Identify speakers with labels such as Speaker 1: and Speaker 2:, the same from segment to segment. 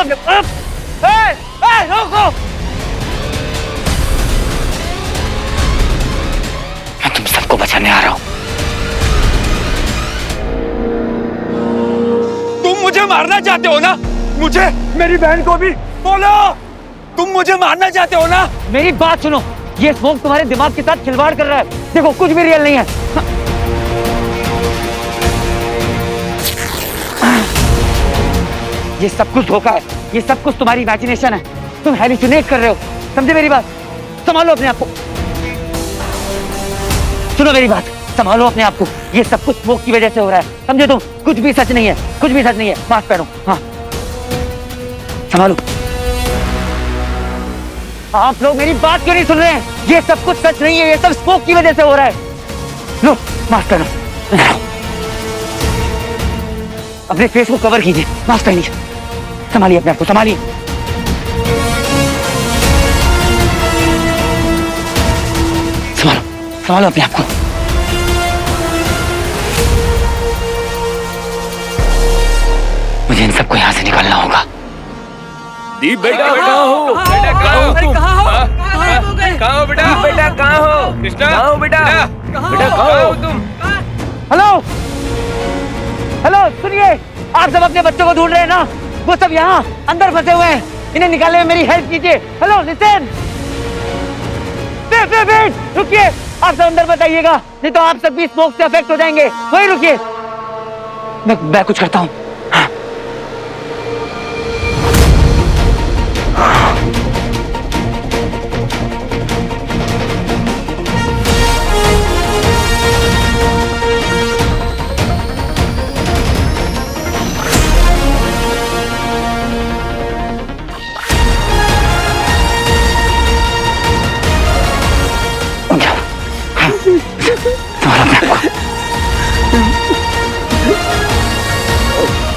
Speaker 1: सामने। रोको, मैं तुम सबको बचाने आ रहा हूं।
Speaker 2: तुम मुझे मारना चाहते हो ना? मुझे, मेरी बहन को भी? बोलो, तुम मुझे मारना चाहते हो ना?
Speaker 1: मेरी बात सुनो, ये स्मोक तुम्हारे दिमाग के साथ खिलवाड़ कर रहा है। देखो कुछ भी रियल नहीं है। ये सब कुछ धोखा है, ये सब कुछ तुम्हारी इमेजिनेशन है। तुम हैलुसिनेट कर रहे हो, समझे मेरी बात? संभालो अपने आप को, सुनो मेरी बात, संभालो अपने आप को। ये सब कुछ स्मोक की वजह से हो रहा है, समझे तुम? कुछ भी सच नहीं है, कुछ भी सच नहीं है। मास्क पहनो। हाँ, संभालो। आप लोग मेरी बात क्यों नहीं सुन रहे हैं? ये सब कुछ सच नहीं है, ये सब स्मोक की वजह से हो रहा है। लो मास्क पहनो, अपने फेस को कवर कीजिए, मास्क पहनिए, संभालिए अपने आप को, संभालिए। संभालो, संभालो अपने आप को। मुझे इन सबको यहाँ से निकालना होगा।
Speaker 2: दीप बेटा, कहाँ हो? बेटा कहाँ हो तुम? कहाँ हो बेटा? बेटा कहाँ हो? कृष्णा कहाँ हो बेटा? बेटा कहाँ हो तुम?
Speaker 1: हेलो, हेलो, सुनिए, आप सब अपने बच्चों को ढूंढ रहे हैं ना? वो सब यहाँ अंदर फंसे हुए हैं, इन्हें निकालने में मेरी हेल्प कीजिए। हेलो, लिसन, वेट, रुकिए, आप सब अंदर मत आइएगा, नहीं तो आप सब भी स्मोक से अफेक्ट हो जाएंगे। वही रुकिए, मैं कुछ करता हूँ।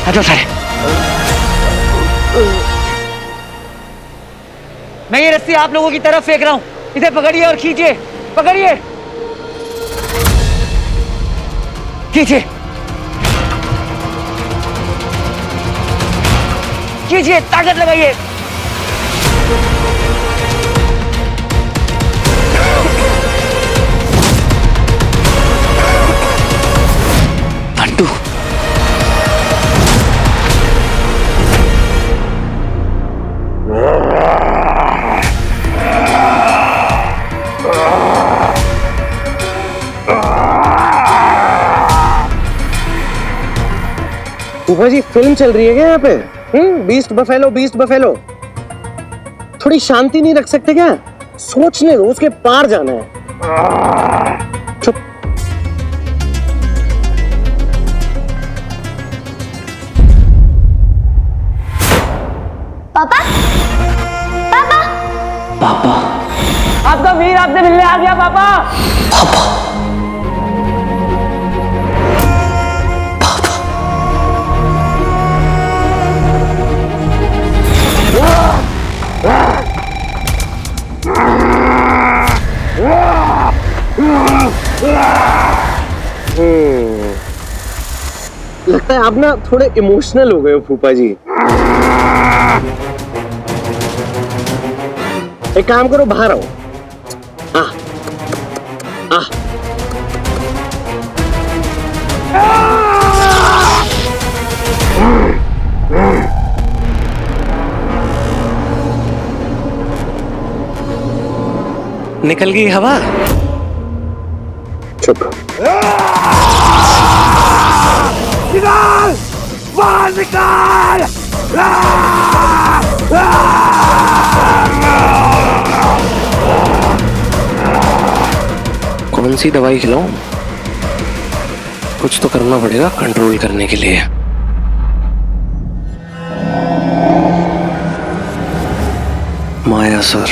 Speaker 1: हटो सारे। मैं ये रस्सी आप लोगों की तरफ फेंक रहा हूं, इसे पकड़िए और खींचिए, पकड़िए, खींचिए, खींचिए, ताकत लगाइए। बंटू,
Speaker 3: फूफा जी फिल्म चल रही है क्या यहाँ पे? Beast buffalo, beast buffalo. थोड़ी शांति नहीं रख सकते क्या? सोचने दो, उसके पार जाना है। चुप।
Speaker 4: पापा, पापा,
Speaker 1: पापा,
Speaker 3: आपका वीर आपसे मिलने आ गया पापा।
Speaker 1: पापा,
Speaker 3: लगता है आप ना थोड़े इमोशनल हो गए हो फूफा जी। एक काम करो, बाहर आओ।
Speaker 5: निकल गई हवा।
Speaker 3: चुप।
Speaker 2: निकाल, बाहर निकाल।
Speaker 5: कौन सी दवाई खिलाऊं? कुछ तो करना पड़ेगा कंट्रोल करने के लिए। मायासुर।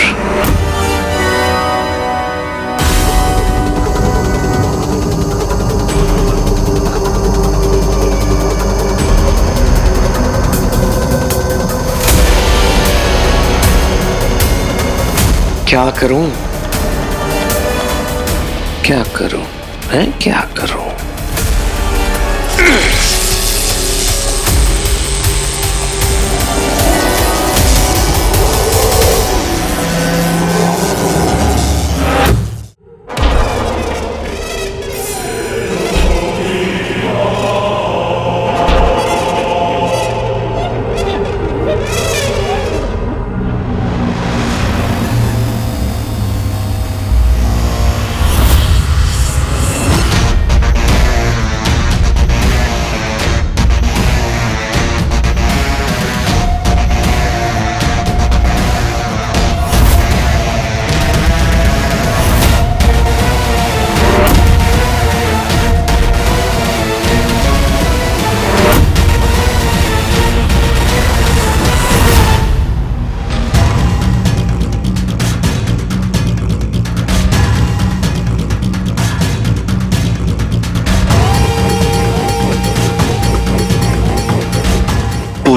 Speaker 5: क्या करूं? क्या करूं? है क्या करूं?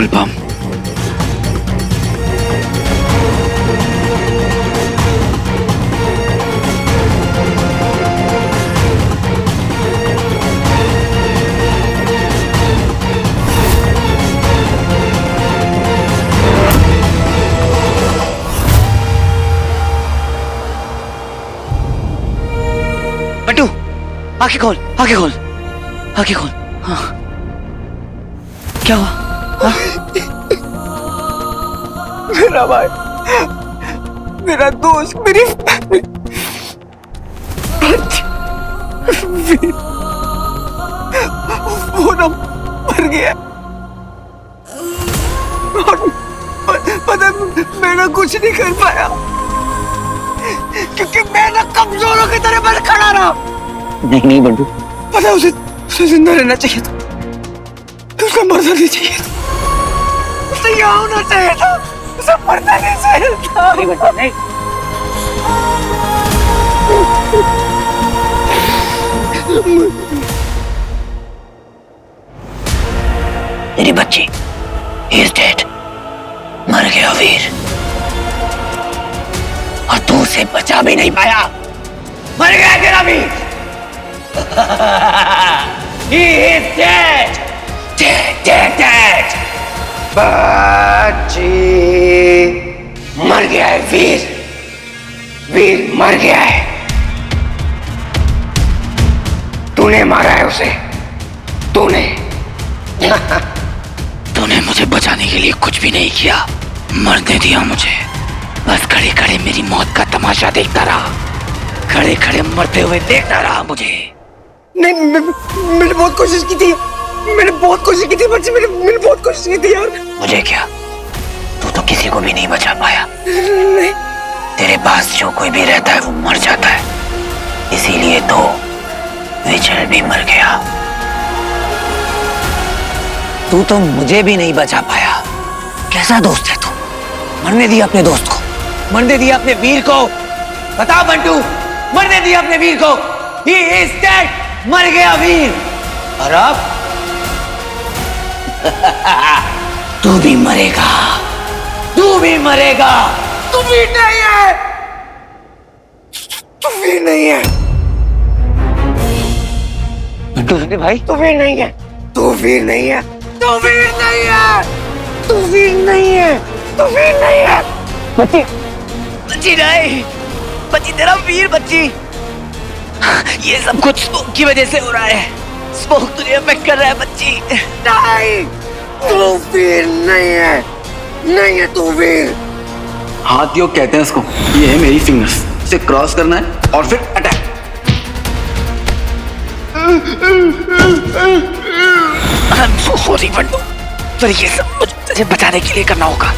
Speaker 5: फूल बम।
Speaker 1: बंटू, आंखें खोल, आंखें खोल, आंखें खोल। हाँ, क्या हुआ? हाँ?
Speaker 3: मेरा भाई, मेरा दोस्त, मेरी वो ना मर गया। और पता मैं ना कुछ नहीं कर पाया क्योंकि मैं ना कमजोरों की तरह बस खड़ा रहा।
Speaker 1: नहीं नहीं बंटू,
Speaker 3: पता उसे जिंदा रहना चाहिए था, उसका मरना नहीं चाहिए था, उसे यहाँ होना चाहिए था, उसे मरना नहीं चाहिए था।
Speaker 1: नहीं बंटू, नहीं। तेरी बच्ची is dead, मर गया वीर, और तू उसे बचा भी नहीं पाया, मर गया तेरा वीर। He is dead, dead, dead, dead. बच्ची मर गया है वीर, वीर मर गया है। तूने मारा है उसे, तूने तूने मुझे बचाने के लिए कुछ भी नहीं किया, मरने दिया मुझे, बस खड़े खड़े मेरी मौत का तमाशा देखता रहा, खड़े खड़े मरते हुए देखता रहा मुझे।
Speaker 3: नहीं, मैंने बहुत कोशिश की थी, मैंने बहुत कोशिश की थी बच्ची, मैंने बहुत कोशिश की थी यार।
Speaker 1: मुझे क्या, तू तो किसी को भी नहीं बचा पाया।
Speaker 3: नहीं,
Speaker 1: तेरे पास जो कोई भी रहता है वो मर जाता है, इसीलिए तो विजय भी मर गया। तू तो मुझे भी नहीं बचा पाया, कैसा दोस्त है तू, मरने दिया अपने दोस्त को, मरने दिया अपने वीर को। बता बंटू, मरने दिया अपने वीर को। He is dead, मर गया वीर। और अब तू भी मरेगा, तू भी मरेगा।
Speaker 3: तू वीर नहीं है, तू वीर नहीं है,
Speaker 1: बंटू सुने भाई,
Speaker 3: तू वीर नहीं है, तू वीर नहीं है, तू वीर नहीं है, तू वीर नहीं है, तू वीर नहीं है।
Speaker 1: बच्ची, बच्ची नहीं, बच्ची तेरा वीर बच्ची। ये सब कुछ स्मोक की वजह से हो रहा है, स्मोक तुझे अफेक्ट कर रहा है बच्ची।
Speaker 3: नहीं, तू वीर नहीं है, नहीं है तू वीर।
Speaker 6: हाथ योग कहते हैं इसको, ये है मेरी फिंगर्स, इसे क्रॉस करना है और फिर attack.
Speaker 1: I'm so sorry Bantu, पर ये सब कुछ तुझे बचाने के लिए करना होगा।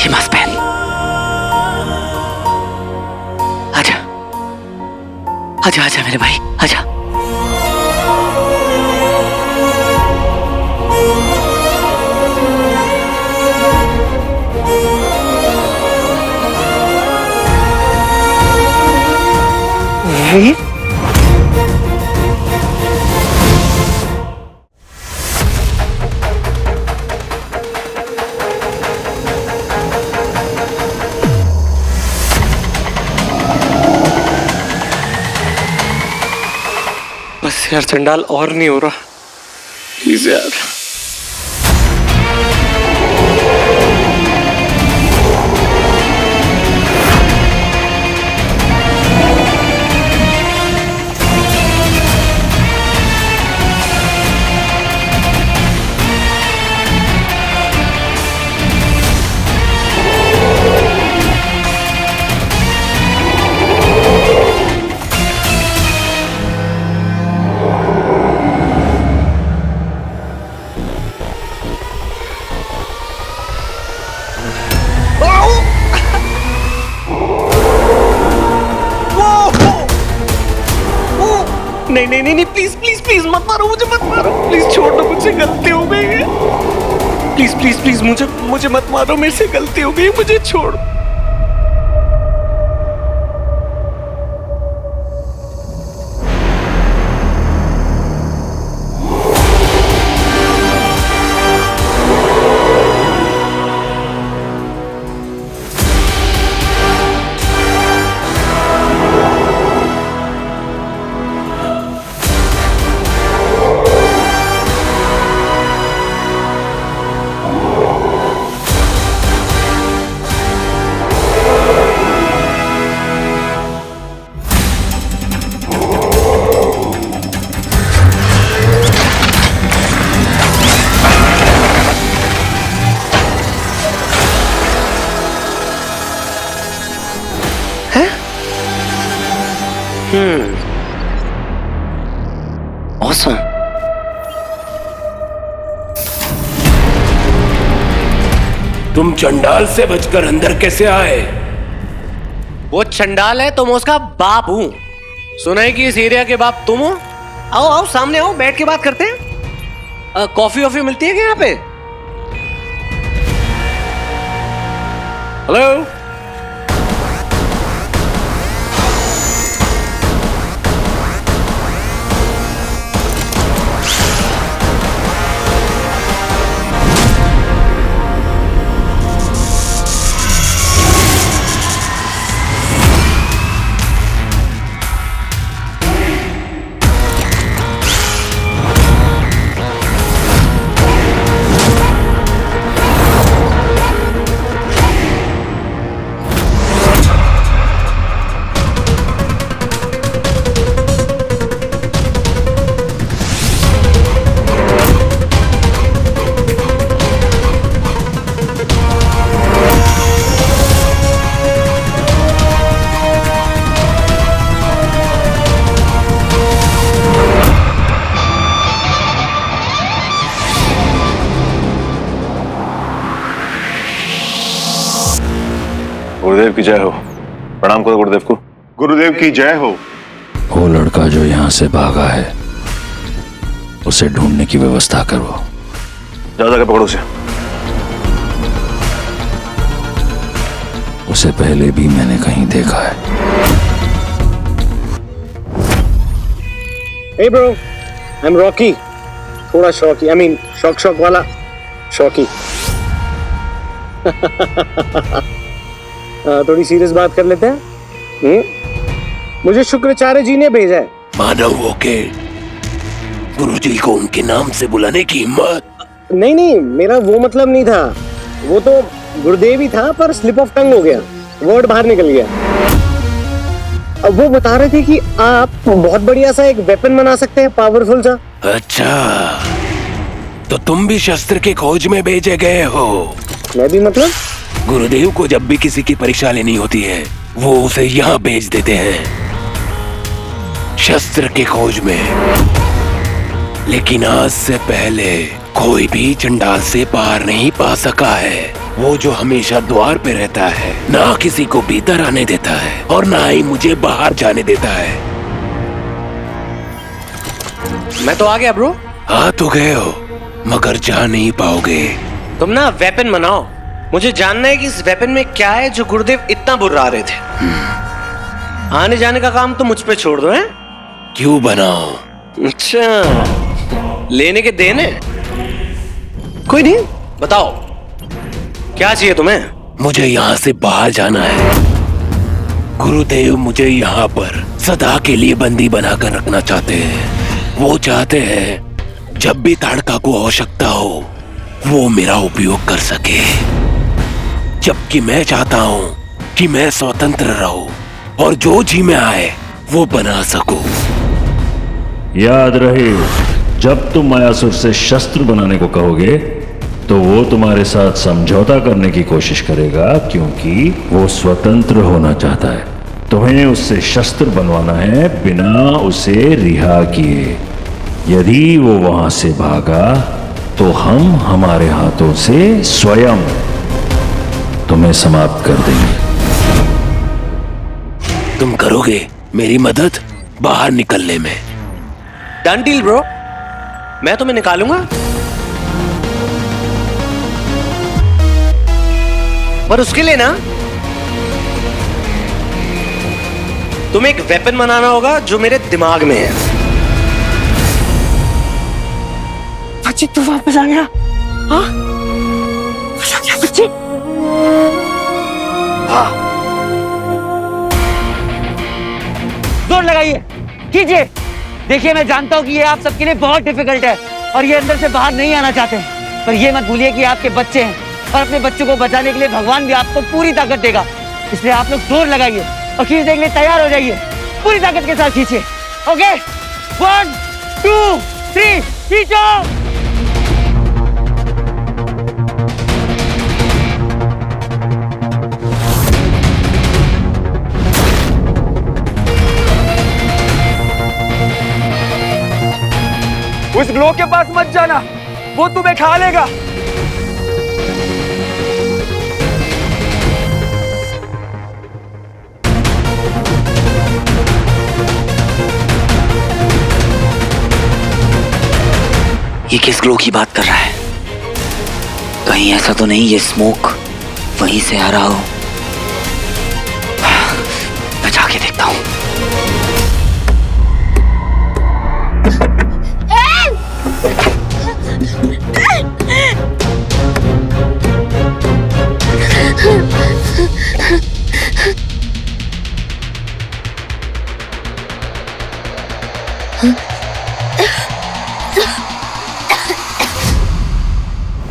Speaker 1: ये मास्क पहन, आजा, आजा आजा मेरे भाई, आजा। वीर,
Speaker 5: बस यार चंडाल और नहीं हो रहा, प्लीज यार।
Speaker 6: नहीं नहीं नहीं प्लीज प्लीज प्लीज मत मारो मुझे, मत मारो प्लीज, छोड़ दो, मुझसे गलती हो गई है।
Speaker 5: प्लीज प्लीज प्लीज मुझे मत मारो, मेरे से गलती हो गई, मुझे छोड़।
Speaker 3: Awesome.
Speaker 2: तुम चंडाल से बचकर अंदर कैसे आए?
Speaker 3: वो चंडाल है तो मैं उसका बाप हूँ। सुना है कि इस एरिया के बाप तुम हो। आओ आओ सामने आओ, बैठ के बात करते हैं। कॉफी वॉफी मिलती है क्या यहाँ पे? हेलो।
Speaker 7: गुरुदेव की जय हो। प्रणाम करो गुरुदेव को।
Speaker 8: गुरुदेव की जय हो।
Speaker 9: वो लड़का जो यहाँ से भागा है उसे ढूंढने की व्यवस्था करो।
Speaker 7: जाओ जाकर पकड़ो
Speaker 9: उसे पहले भी मैंने कहीं देखा है।
Speaker 3: Hey bro, I'm Rocky. थोड़ा शौकी, I mean शौक वाला शौकी। थोड़ी सीरियस बात कर लेते हैं। मुझे शुक्राचार्य जी ने भेजा है।
Speaker 2: मानव होके गुरुजी को उनके नाम से बुलाने की हिम्मत?
Speaker 3: नहीं, मेरा वो मतलब नहीं था। वो तो गुरुदेव ही था पर स्लिप ऑफ टंग हो गया, वर्ड बाहर निकल गया। अब वो बता रहे थे कि आप बहुत बढ़िया सा एक वेपन बना सकते हैं, पावरफुल सा।
Speaker 2: अच्छा, तो तुम भी शस्त्र के खोज में भेजे गए हो?
Speaker 3: मैं भी मतलब?
Speaker 2: गुरुदेव को जब भी किसी की परीक्षा लेनी होती है वो उसे यहाँ भेज देते हैं, शस्त्र के खोज में। लेकिन आज से पहले कोई भी चंडाल से पार नहीं पा सका है। वो जो हमेशा द्वार पे रहता है, ना किसी को भीतर आने देता है और ना ही मुझे बाहर जाने देता है।
Speaker 3: मैं तो आ गया ब्रो।
Speaker 2: आ तो गए हो मगर जा नहीं पाओगे।
Speaker 3: तुम ना वेपन बनाओ, मुझे जानना है कि इस वेपन में क्या है जो गुरुदेव इतना बुर्रा रहे थे। आने जाने का काम तो मुझ पे छोड़ दो। हैं?
Speaker 2: क्यों बनाओ?
Speaker 3: अच्छा, लेने के देने? कोई नहीं, बताओ क्या चाहिए तुम्हें?
Speaker 2: मुझे यहाँ से बाहर जाना है। गुरुदेव मुझे यहाँ पर सदा के लिए बंदी बनाकर रखना चाहते हैं। वो चाहते हैं जब भी ताड़का को आवश्यकता हो वो मेरा उपयोग कर सके, जबकि मैं चाहता हूँ कि मैं स्वतंत्र रहूं और जो जी में आए वो बना सकूं।
Speaker 9: याद रहे, जब तुम मायासुर से शस्त्र बनाने को कहोगे तो वो तुम्हारे साथ समझौता करने की कोशिश करेगा, क्योंकि वो स्वतंत्र होना चाहता है। तुम्हें उससे शस्त्र बनवाना है बिना उसे रिहा किए। यदि वो वहां से भागा तो हम हमारे हाथों से स्वयं तुम्हें समाप्त कर देंगे।
Speaker 2: तुम करोगे मेरी मदद बाहर निकलने में?
Speaker 3: डन डील ब्रो, मैं तुम्हें निकालूंगा। पर उसके लिए ना तुम्हें एक वेपन बनाना होगा जो मेरे दिमाग में है।
Speaker 1: बच्ची तू वापस आ गया? हाँ वापस आ गया बच्ची? हाँ जोर लगाइए, कीजिए। देखिए मैं जानता हूँ कि ये आप सबके लिए बहुत डिफिकल्ट है और ये अंदर से बाहर नहीं आना चाहते, पर ये मत भूलिए कि आपके बच्चे हैं और अपने बच्चों को बचाने के लिए भगवान भी आपको पूरी ताकत देगा। इसलिए आप लोग जोर लगाइए और खींचने के लिए तैयार हो जाइए। पूरी ताकत के साथ खींचिए। ओके 1 2 3 खींचो।
Speaker 5: उस ग्लो के पास मत जाना, वो तुम्हें खा लेगा।
Speaker 1: ये किस ग्लो की बात कर रहा है? कहीं ऐसा तो नहीं ये स्मोक वहीं से आ रहा हो? मैं जाके देखता हूँ।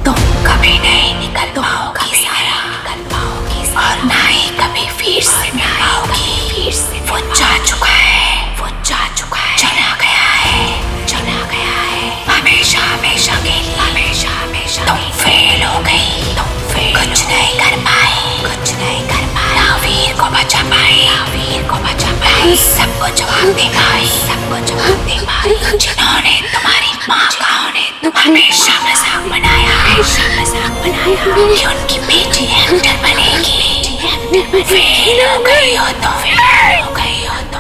Speaker 8: तुम कभी नहीं निकल पाओगी सारा, और ना ही कभी फिर से पाओगी। वो जा चुका है, वो जा चुका है, चला गया है, चला गया है। हमेशा हमेशा के लिए, हमेशा हमेशा तुम फेल हो गई, तुम फेल, कुछ नहीं कर पाई, कुछ नहीं कर पाई। ना वीर को बचा पाई, ना वीर को बचा पाई, सबको जवाब दे पाई, सबको जवाब दे पाई। जिन्होंने तुम्हारी माँ का हमेशा मजाक बनाया, हमेशा मजाक बनाया कि उनकी बेटी एक्टर बनेगी। फेल हो गई हो तो, फेल हो गई हो तो।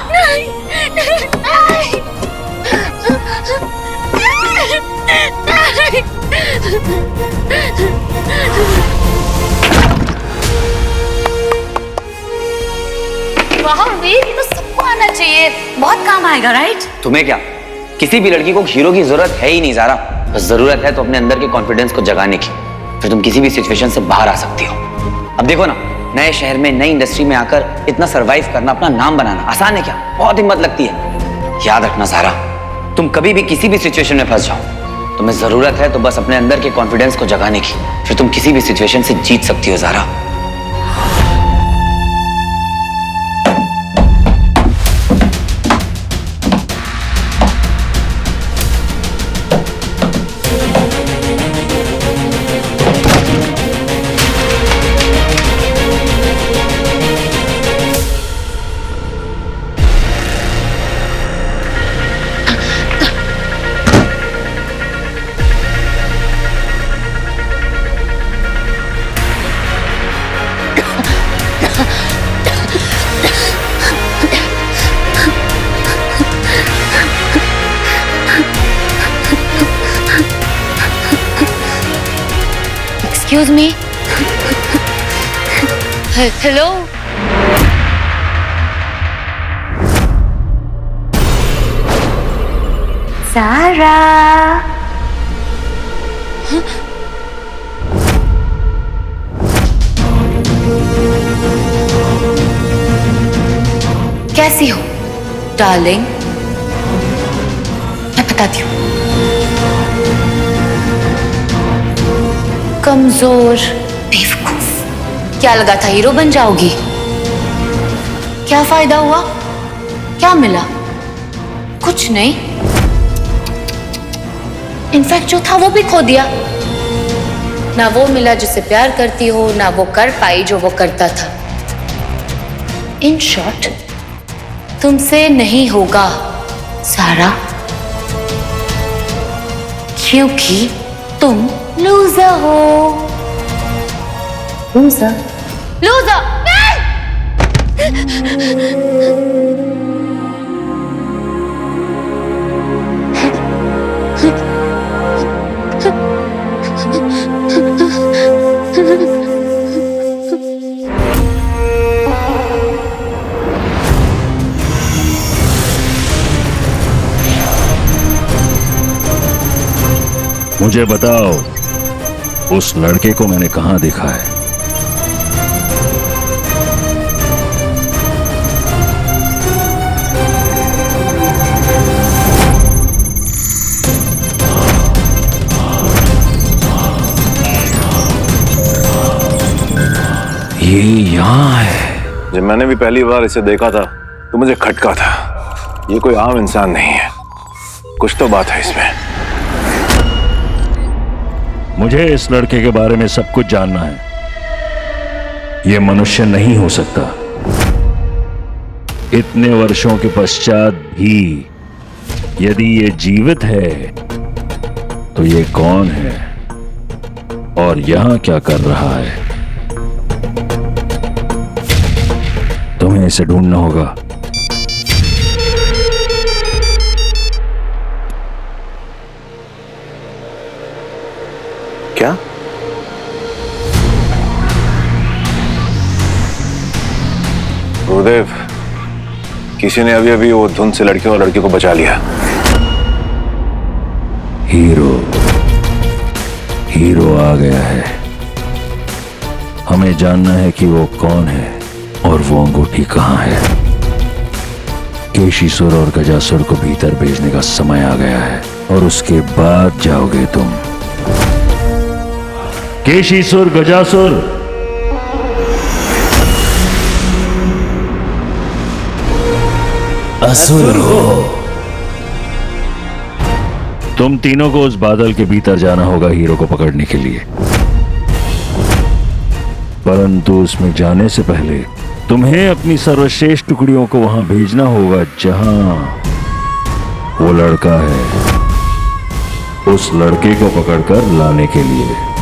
Speaker 4: वाह वीर, तो सबको आना चाहिए, बहुत काम आएगा। राइट?
Speaker 1: तुम्हें क्या, किसी भी लड़की को हीरो की जरूरत है ही नहीं ज़ारा। बस जरूरत है तो अपने अंदर के कॉन्फिडेंस को जगाने की, फिर तुम किसी भी सिचुएशन से बाहर आ सकती हो। अब देखो ना, नए शहर में नई इंडस्ट्री में आकर इतना सरवाइव करना, अपना नाम बनाना आसान है क्या? बहुत हिम्मत लगती है। याद रखना ज़ारा, तुम कभी भी किसी भी सिचुएशन में फंस जाओ, तुम्हें जरूरत है तो बस अपने अंदर के कॉन्फिडेंस को जगाने की, फिर तुम किसी भी सिचुएशन से जीत सकती हो Zaara.
Speaker 8: Excuse me. Hello. Sarah. कैसी हो डार्लिंग? मैं बताती हूँ। कमजोर, बेवकूफ। क्या लगा था हीरो बन जाओगी? क्या फायदा हुआ? क्या मिला? कुछ नहीं। इनफैक्ट जो था वो भी खो दिया। ना वो मिला जिसे प्यार करती हो, ना वो कर पाई जो वो करता था। इन शॉर्ट, तुमसे नहीं होगा सारा, क्योंकि तुम लूजर हो। Loser, loser.
Speaker 9: मुझे बताओ, उस लड़के को मैंने कहां देखा है?
Speaker 2: ये यहाँ है।
Speaker 7: जब मैंने भी पहली बार इसे देखा था तो मुझे खटका था। ये कोई आम इंसान नहीं है, कुछ तो बात है इसमें।
Speaker 9: मुझे इस लड़के के बारे में सब कुछ जानना है। यह मनुष्य नहीं हो सकता। इतने वर्षों के पश्चात भी यदि ये जीवित है तो ये कौन है और यहां क्या कर रहा है? तुम्हें इसे ढूंढना होगा।
Speaker 7: क्या? गुरुदेव, किसी ने अभी अभी वो धुंध से लड़के और लड़की को बचा लिया।
Speaker 9: हीरो आ गया है। हमें जानना है कि वो कौन है और वो अंगूठी कहां है। केशीसुर और गजासुर को भीतर भेजने का समय आ गया है और उसके बाद जाओगे तुम। केशीसुर, गजासुर,
Speaker 2: असुर हो।
Speaker 9: तुम तीनों को उस बादल के भीतर जाना होगा हीरो को पकड़ने के लिए, परंतु उसमें जाने से पहले तुम्हें अपनी सर्वश्रेष्ठ टुकड़ियों को वहां भेजना होगा जहां वो लड़का है, उस लड़के को पकड़कर लाने के लिए।